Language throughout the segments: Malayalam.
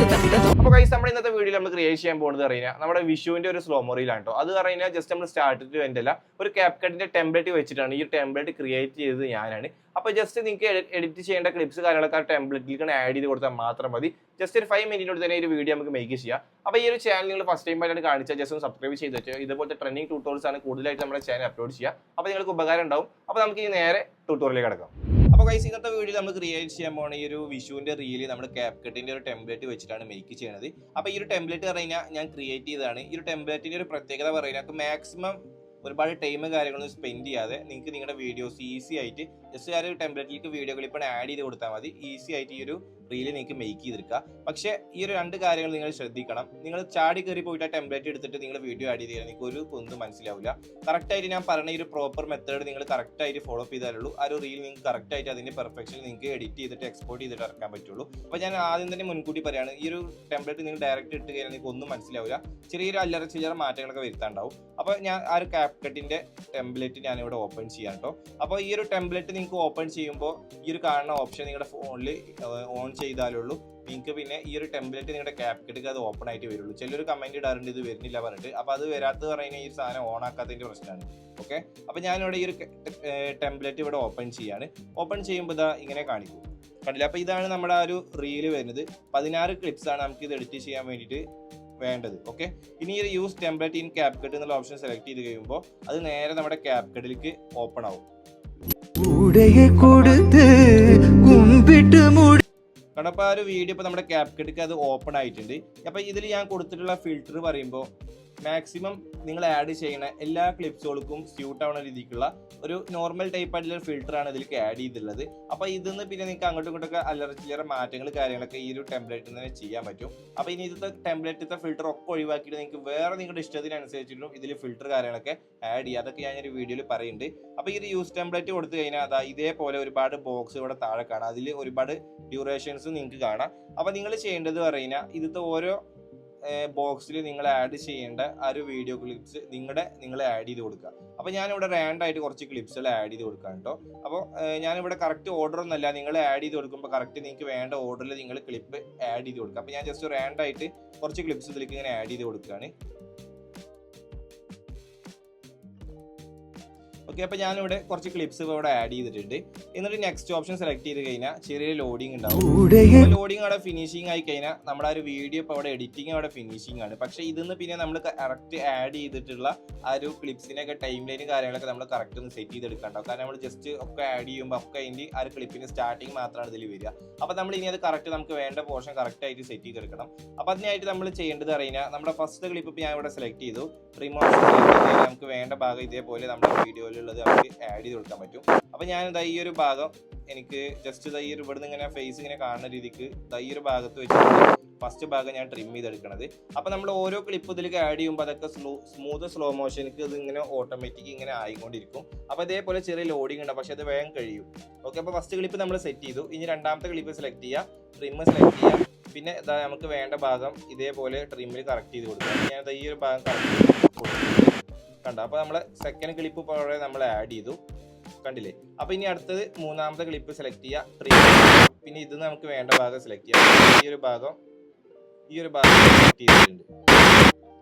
അപ്പോൾ ഗൈസ് നമ്മൾ ഇന്നത്തെ വീഡിയോയിൽ നമ്മൾ ക്രിയേറ്റ് ചെയ്യാൻ പോകുന്നത് അറിയാം നമ്മുടെ വിഷുവിന്റെ ഒരു സ്ലോമോ റീലാണ് കേട്ടോ. അത് അറിയാം ജസ്റ്റ് നമ്മൾ സ്റ്റാർട്ട് ടു എൻഡ് അല്ല, ഒരു ക്യാപ്കട്ടിന്റെ ടെംപ്ലേറ്റ് വെച്ചിട്ടാണ് ഈ ടെംപ്ലേറ്റ് ക്രിയേറ്റ് ചെയ്തത് ഞാനാണ്. അപ്പോൾ ജസ്റ്റ് നിങ്ങൾക്ക് എഡിറ്റ് ചെയ്യേണ്ട ക്ലിപ്സ് കാര്യങ്ങളൊക്കെ ആ ടെംപ്ലേറ്റിലേക്ക് ആഡ് ചെയ്ത് കൊടുത്താൽ മാത്രം മതി. ജസ്റ്റ് ഒരു 5 മിനിറ്റിനോട് തന്നെ ഒരു വീഡിയോ നമുക്ക് മേക്ക് ചെയ്യാം. അപ്പോൾ ഈ ഒരു ചാനൽ നിങ്ങൾ ഫസ്റ്റ് ടൈം ആയിട്ടാണ് കാണിച്ചാൽ ജസ്റ്റ് ഒന്ന് സബ്സ്ക്രൈബ് ചെയ്ത് വെച്ചോ. ഇതുപോലത്തെ ട്രെൻഡിങ് ട്യൂട്ടോറിയൽസ് ആണ് കൂടുതലായിട്ട് നമ്മുടെ ചാനൽ അപ്ലോഡ് ചെയ്യുക. അപ്പോൾ നിങ്ങൾക്ക് ഉപകാരം ഉണ്ടാവും. അപ്പോൾ നമുക്ക് ഈ നേരെ ട്യൂട്ടോറിയലിലേക്ക് കിടക്കാം. അപ്പോൾ ഗൈസ് ഇന്നത്തെ വീഡിയോ നമ്മൾ ക്രിയേറ്റ് ചെയ്യാൻ പോകുന്ന ഈ ഒരു വിഷുവിന്റെ റീല് നമ്മൾ ക്യാപ്കട്ടിന്റെ ഒരു ടെംപ്ലേറ്റ് വെച്ചിട്ടാണ് മേക്ക് ചെയ്യുന്നത്. അപ്പോൾ ഈ ഒരു ടെംപ്ലേറ്റ് പറഞ്ഞാൽ ഞാൻ ക്രിയേറ്റ് ചെയ്തതാണ്. ഈ ഒരു ടെംപ്ലേറ്റിന്റെ ഒരു പ്രത്യേകത പറയുന്നത് മാക്സിമം ഒരുപാട് ടൈം കാര്യങ്ങളൊന്നും സ്പെൻഡ് ചെയ്യാതെ നിങ്ങൾക്ക് നിങ്ങളുടെ വീഡിയോസ് ഈസി ആയിട്ട് ജസ്റ്റ് ആ ഒരു ടെംപ്ലേറ്റിലേക്ക് വീഡിയോ ക്ലിപ്പ് ആഡ് ചെയ്ത് കൊടുത്താൽ മതി. ഈസി ആയിട്ട് ഈ ഒരു റീല് നിങ്ങൾക്ക് മേക്ക് ചെയ്തെടുക്കാം. പക്ഷേ ഈ ഒരു 2 കാര്യങ്ങൾ നിങ്ങൾ ശ്രദ്ധിക്കണം. നിങ്ങൾ ചാടി കയറി പോയിട്ട് ആ ടെംപ്ലേറ്റ് എടുത്തിട്ട് നിങ്ങൾ വീഡിയോ ആഡ് ചെയ്ത് നിങ്ങൾക്ക് ഒരു ഒന്നും മനസ്സിലാവില്ല. കറക്റ്റായിട്ട് ഞാൻ പറഞ്ഞ ഈ ഒരു പ്രോപ്പർ മെത്തേഡ് നിങ്ങൾ കറക്റ്റായിട്ട് ഫോളോ ചെയ്താലുള്ളൂ ആ ഒരു റീൽ നിങ്ങൾക്ക് കറക്റ്റായിട്ട് അതിന്റെ പെർഫെക്ഷൻ നിങ്ങൾക്ക് എഡിറ്റ് ചെയ്തിട്ട് എക്സ്പോർട്ട് ചെയ്തിട്ട് ഇറക്കാൻ പറ്റുള്ളൂ. അപ്പോൾ ഞാൻ ആദ്യം തന്നെ മുൻകൂട്ടി പറയാണ്, ഈ ഒരു ടെംപ്ലേറ്റ് നിങ്ങൾ ഡയറക്റ്റ് ഇട്ട് കഴിഞ്ഞാൽ നിങ്ങൾക്ക് ഒന്നും മനസ്സിലാവില്ല. ചെറിയൊരു അല്ലറ ചില്ലറ മാറ്റങ്ങളൊക്കെ വരുത്താണ്ടാവും. അപ്പോൾ ഞാൻ ആ ഒരു ക്യാപ്കട്ടിന്റെ ടെംപ്ലേറ്റ് ഞാൻ ഇവിടെ ഓപ്പൺ ചെയ്യാം കേട്ടോ. അപ്പോൾ ഈ ഒരു ടെംപ്ലേറ്റ് നിങ്ങൾക്ക് ഓപ്പൺ ചെയ്യുമ്പോൾ ഈ ഒരു കാണുന്ന ഓപ്ഷൻ നിങ്ങളുടെ ഫോണിൽ ഓൺ ചെയ്താലുള്ളൂ നിങ്ങൾക്ക് പിന്നെ ഈ ഒരു ടെംപ്ലേറ്റ് നിങ്ങളുടെ ക്യാപ്കട്ടിക്ക് അത് ഓപ്പൺ ആയിട്ട് വരുള്ളൂ. ചിലർ കമന്റ് ഇടാറുണ്ട് ഇത് വരുന്നില്ല പറഞ്ഞിട്ട്. അപ്പോൾ അത് വരാത്തത് പറഞ്ഞാൽ ഈ സാധനം ഓൺ ആക്കാത്തതിന്റെ പ്രശ്നമാണ്. ഓക്കെ, അപ്പോൾ ഞാനിവിടെ ഈ ഒരു ടെംപ്ലേറ്റ് ഇവിടെ ഓപ്പൺ ചെയ്യാണ്. ഓപ്പൺ ചെയ്യുമ്പോൾ ഇതാ ഇങ്ങനെ കാണിക്കും, കണ്ടില്ല? അപ്പോൾ ഇതാണ് നമ്മുടെ ആ ഒരു റീല് വരുന്നത്. 16 ക്ലിപ്സ് ആണ് നമുക്ക് ഇത് എഡിറ്റ് ചെയ്യാൻ വേണ്ടിയിട്ട് വേണ്ടത്. ഓക്കെ, ഇനി ഈ യൂസ് ടെംപ്ലേറ്റ് ഇൻ ക്യാപ്കട്ട് എന്നുള്ള ഓപ്ഷൻ സെലക്ട് ചെയ്ത് കഴിയുമ്പോൾ അത് നേരെ നമ്മുടെ ക്യാപ്കട്ടിലേക്ക് ഓപ്പൺ ആവും. കാരണം അപ്പോൾ ആ ഒരു വീഡിയോ ഇപ്പോൾ നമ്മുടെ ക്യാപ്കട്ടിക്ക് അത് ഓപ്പൺ ആയിട്ടുണ്ട്. അപ്പോൾ ഇതിൽ ഞാൻ കൊടുത്തിട്ടുള്ള ഫിൽറ്റർ പറയുമ്പോൾ മാക്സിമം നിങ്ങൾ ആഡ് ചെയ്യുന്ന എല്ലാ ക്ലിപ്സുകൾക്കും സ്യൂട്ട് ആവുന്ന രീതിക്കുള്ള ഒരു നോർമൽ ടൈപ്പ് ആയിട്ടുള്ള ഫിൽറ്ററാണ് ഇതിലേക്ക് ആഡ് ചെയ്തിട്ടുള്ളത്. അപ്പോൾ ഇതിന്ന് പിന്നെ നിങ്ങൾക്ക് അങ്ങോട്ടും ഇങ്ങോട്ടൊക്കെ അല്ലറ ചില്ലറ മാറ്റങ്ങൾ കാര്യങ്ങളൊക്കെ ഈ ഒരു ടെംപ്ലേറ്റിൽ തന്നെ ചെയ്യാൻ പറ്റും. അപ്പോൾ ഇനി ഇതിന്റെ ടെംപ്ലേറ്റിലത്തെ ഫിൽറ്റർ ഒക്കെ ഒഴിവാക്കിയിട്ട് നിങ്ങൾക്ക് വേറെ നിങ്ങളുടെ ഇഷ്ടത്തിനനുസരിച്ചിട്ടും ഇതിൽ ഫിൽറ്റർ കാര്യങ്ങളൊക്കെ ആഡ് ചെയ്യുക. അതൊക്കെ ഞാൻ ഒരു വീഡിയോയിൽ പറയുന്നുണ്ട്. അപ്പോൾ ഈ ഒരു യൂസ് ടെംപ്ലേറ്റ് കൊടുത്തു കഴിഞ്ഞാൽ അതാ ഇതേപോലെ ഒരുപാട് ബോക്സ് ഇവിടെ താഴെ കാണാം. അതിൽ ഒരുപാട് ഡ്യൂറേഷൻസ് നിങ്ങൾക്ക് കാണാം. അപ്പോൾ നിങ്ങൾ ചെയ്യേണ്ടത് പറയുന്നത് ഇതിലത്തെ ഓരോ ബോക്സിൽ നിങ്ങൾ ആഡ് ചെയ്യേണ്ട ആ ഒരു വീഡിയോ ക്ലിപ്സ് നിങ്ങൾ ആഡ് ചെയ്ത് കൊടുക്കുക. അപ്പോൾ ഞാനിവിടെ റാൻഡായിട്ട് കുറച്ച് ക്ലിപ്സുകൾ ആഡ് ചെയ്ത് കൊടുക്കാം കേട്ടോ. അപ്പോൾ ഞാനിവിടെ കറക്റ്റ് ഓർഡർ ഒന്നല്ല, നിങ്ങൾ ആഡ് ചെയ്ത് കൊടുക്കുമ്പോൾ കറക്റ്റ് നിങ്ങൾക്ക് വേണ്ട ഓർഡറിൽ നിങ്ങൾ ക്ലിപ്പ് ആഡ് ചെയ്ത് കൊടുക്കുക. അപ്പോൾ ഞാൻ ജസ്റ്റ് റാൻഡായിട്ട് കുറച്ച് ക്ലിപ്സ് ഇതിലേക്ക് ഇങ്ങനെ ആഡ് ചെയ്ത് കൊടുക്കുകയാണ്. ഓക്കെ, അപ്പോൾ ഞാനിവിടെ കുറച്ച് ക്ലിപ്സ് ഇവിടെ ആഡ് ചെയ്തിട്ടുണ്ട്. എന്നിട്ട് നെക്സ്റ്റ് ഓപ്ഷൻ സെലക്ട് ചെയ്ത് കഴിഞ്ഞാൽ ചെറിയ ലോഡിങ് ഉണ്ടാവും. ലോഡിങ് അവിടെ ഫിനിഷിംഗ് ആയി കഴിഞ്ഞാൽ നമ്മുടെ ആ ഒരു വീഡിയോ ഇപ്പോൾ അവിടെ എഡിറ്റിംഗ് അവിടെ ഫിനിഷിംഗ് ആണ്. പക്ഷേ ഇതിന്ന് പിന്നെ നമ്മൾ കറക്റ്റ് ആഡ് ചെയ്തിട്ടുള്ള ആ ഒരു ക്ലിപ്സിനൊക്കെ ടൈം ലൈനും കാര്യങ്ങളൊക്കെ നമ്മൾ കറക്റ്റ് ഒന്ന് സെറ്റ് ചെയ്തെടുക്കണ്ടാവും. കാരണം നമ്മൾ ജസ്റ്റ് ഒക്കെ ആഡ് ചെയ്യുമ്പോൾ ഒക്കെ അതിൻ്റെ ആ ഒരു ക്ലിപ്പിന് സ്റ്റാർട്ടിങ് മാത്രമാണ് ഇതിൽ വരിക. അപ്പോൾ നമ്മൾ ഇനി അത് കറക്റ്റ് നമുക്ക് വേണ്ട പോർഷൻ കറക്റ്റ് ആയിട്ട് സെറ്റ് ചെയ്തെടുക്കണം. അപ്പോൾ അതിനായിട്ട് നമ്മൾ ചെയ്യേണ്ടത് അറിയാം, നമ്മുടെ ഫസ്റ്റ് ക്ലിപ്പ് ഇപ്പോൾ ഞാൻ ഇവിടെ സെലക്ട് ചെയ്തു. റിമോട്ട് നമുക്ക് വേണ്ട ഭാഗം ഇതേപോലെ നമ്മുടെ വീഡിയോയിൽ നമുക്ക് ആഡ് ചെയ്ത് കൊടുക്കാൻ പറ്റും. അപ്പൊ ഞാൻ ഈ ഒരു ഭാഗം എനിക്ക് ജസ്റ്റ് ഈ ഒരു ഇവിടുന്ന് ഇങ്ങനെ ഫേസ് ഇങ്ങനെ കാണുന്ന രീതിക്ക് ഈ ഒരു ഭാഗത്ത് വെച്ചിട്ട് ഫസ്റ്റ് ഭാഗം ഞാൻ ട്രിം ചെയ്തെടുക്കണത്. അപ്പൊ നമ്മൾ ഓരോ ക്ലിപ്പ് ഇതിലേക്ക് ആഡ് ചെയ്യുമ്പോൾ അതൊക്കെ സ്മൂത്ത് സ്ലോ മോഷനിക്ക് ഇത് ഇങ്ങനെ ഓട്ടോമാറ്റിക് ഇങ്ങനെ ആയിക്കൊണ്ടിരിക്കും. അപ്പൊ ഇതേപോലെ ചെറിയ ലോഡിങ് ഉണ്ട്, പക്ഷെ അത് വേഗം കഴിയും. ഓക്കെ, അപ്പൊ ഫസ്റ്റ് ക്ലിപ്പ് നമ്മൾ സെറ്റ് ചെയ്തു. ഇനി രണ്ടാമത്തെ ക്ലിപ്പ് സെലക്ട് ചെയ്യുക, ട്രിം സെലക്ട് ചെയ്യുക. പിന്നെ നമുക്ക് വേണ്ട ഭാഗം ഇതേപോലെ ട്രിമ്മിൽ കറക്റ്റ് ചെയ്ത് കൊടുക്കുക. ഞാൻ ഈ ഒരു ഭാഗം കറക്റ്റ് കണ്ടോ. അപ്പൊ നമ്മള് സെക്കൻഡ് ക്ലിപ്പ് പോലെ നമ്മൾ ആഡ് ചെയ്തു, കണ്ടില്ലേ? അപ്പൊ ഇനി അടുത്തത് മൂന്നാമത്തെ ക്ലിപ്പ് സെലക്ട് ചെയ്യുക, പിന്നെ ഇത് നമുക്ക് വേണ്ട ഭാഗം സെലക്ട് ചെയ്യാം. ഈ ഒരു ഭാഗം സെലക്ട് ചെയ്തിട്ടുണ്ട്,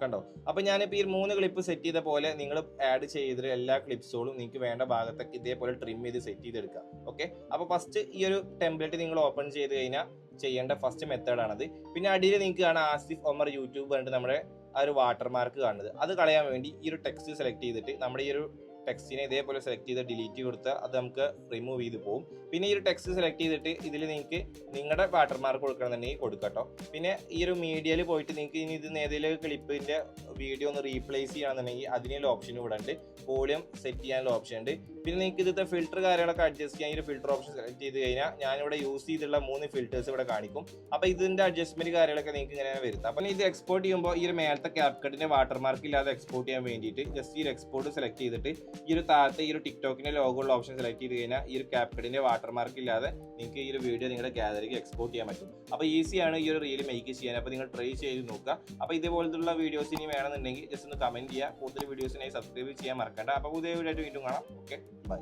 കണ്ടോ. അപ്പൊ ഞാനിപ്പോൾ ഈ 3 ക്ലിപ്പ് സെറ്റ് ചെയ്ത പോലെ നിങ്ങൾ ആഡ് ചെയ്ത എല്ലാ ക്ലിപ്സുകളും നിങ്ങൾക്ക് വേണ്ട ഭാഗത്തൊക്കെ ഇതേപോലെ ട്രിം ചെയ്ത് സെറ്റ് ചെയ്തെടുക്കുക. ഓക്കെ, അപ്പൊ ഫസ്റ്റ് ഈ ഒരു ടെംപ്ലേറ്റ് നിങ്ങൾ ഓപ്പൺ ചെയ്ത് കഴിഞ്ഞാൽ ചെയ്യേണ്ട ഫസ്റ്റ് മെത്തേഡാണത്. പിന്നെ അടിയിൽ നിങ്ങൾക്ക് കാണാം ആസിഫ് ഒമർ യൂട്യൂബ് കണ്ട് നമ്മുടെ ആ ഒരു വാട്ടർമാർക്ക് കാണുന്നത്. അത് കളയാൻ വേണ്ടി ഈ ഒരു ടെക്സ്റ്റ് സെലക്ട് ചെയ്തിട്ട് നമ്മുടെ ഈ ഒരു ടെക്സ്റ്റിനെ ഇതേപോലെ സെലക്ട് ചെയ്ത് ഡിലീറ്റ് കൊടുത്താൽ അത് നമുക്ക് റിമൂവ് ചെയ്ത് പോകും. പിന്നെ ഈ ഒരു ടെക്സ്റ്റ് സെലക്ട് ചെയ്തിട്ട് ഇതിൽ നിങ്ങൾക്ക് നിങ്ങളുടെ വാട്ടർമാർക്ക് കൊടുക്കണമെന്നുണ്ടെങ്കിൽ കൊടുക്കട്ടോ. പിന്നെ ഈ ഒരു മീഡിയയിൽ പോയിട്ട് നിങ്ങൾക്ക് ഇനി ഇത് ഏതെങ്കിലും ക്ലിപ്പിന്റെ വീഡിയോ ഒന്ന് റീപ്ലേസ് ചെയ്യണമെന്നുണ്ടെങ്കിൽ അതിനുള്ള ഓപ്ഷൻ ഇവിടെ ഉണ്ട്. വോളിയം സെറ്റ് ചെയ്യാനുള്ള ഓപ്ഷൻ ഉണ്ട്. പിന്നെ നിങ്ങൾക്ക് ഇതിന്റെ ഫിൽറ്റർ കാര്യങ്ങളൊക്കെ അഡ്ജസ്റ്റ് ചെയ്യാൻ ഈ ഒരു ഫിൽറ്റർ ഓപ്ഷൻ സെലക്ട് ചെയ്ത് കഴിഞ്ഞാൽ ഞാനിവിടെ യൂസ് ചെയ്തിട്ടുള്ള 3 ഫിൽറ്റേഴ്സ് ഇവിടെ കാണിക്കും. അപ്പോൾ ഇതിന്റെ അഡ്ജസ്റ്റ്മെന്റ് കാര്യങ്ങളൊക്കെ നിങ്ങൾക്ക് ഇങ്ങനെ വരുത്താം. അപ്പം ഇത് എക്സ്പോർട്ട് ചെയ്യുമ്പോൾ ഈ ഒരു മേലത്തെ ക്യാപ്കട്ടിന്റെ വാട്ടർമാർക്ക് ഇല്ലാതെ എക്സ്പോർട്ട് ചെയ്യാൻ വേണ്ടിയിട്ട് ജസ്റ്റ് ഈ ഒരു എക്സ്പോർട്ട് സെലക്ട് ചെയ്തിട്ട് ഈ ഒരു താഴത്തെ ഈ ഒരു ടിക്ടോക്കിന്റെ ലോഗോ ഉള്ള ഓപ്ഷൻ സെലക്ട് ചെയ്ത് കഴിഞ്ഞാൽ ഈ ഒരു ക്യാപ്കട്ടിന്റെ വാട്ടർമാർക്ക് ഇല്ലാതെ നിങ്ങൾക്ക് ഈ ഒരു വീഡിയോ നിങ്ങളുടെ ഗാലറിക്ക് എക്സ്പോർട്ട് ചെയ്യാൻ പറ്റും. അപ്പോൾ ഈസിയാണ് ഈ ഒരു റീൽ മേക്ക് ചെയ്യാൻ. അപ്പോൾ നിങ്ങൾ ട്രൈ ചെയ്ത് നോക്കുക. അപ്പോൾ ഇതുപോലത്തുള്ള വീഡിയോസ് ഇനി വേണമെന്നുണ്ടെങ്കിൽ ജസ്റ്റ് ഒന്ന് കമന്റ് ചെയ്യുക. കൂടുതൽ വീഡിയോസിനായി സബ്സ്ക്രൈബ് ചെയ്യാൻ മറക്കണ്ട. അപ്പോൾ പുതിയ വീഡിയോ ആയിട്ട് വീണ്ടും കാണാം. Okay, by.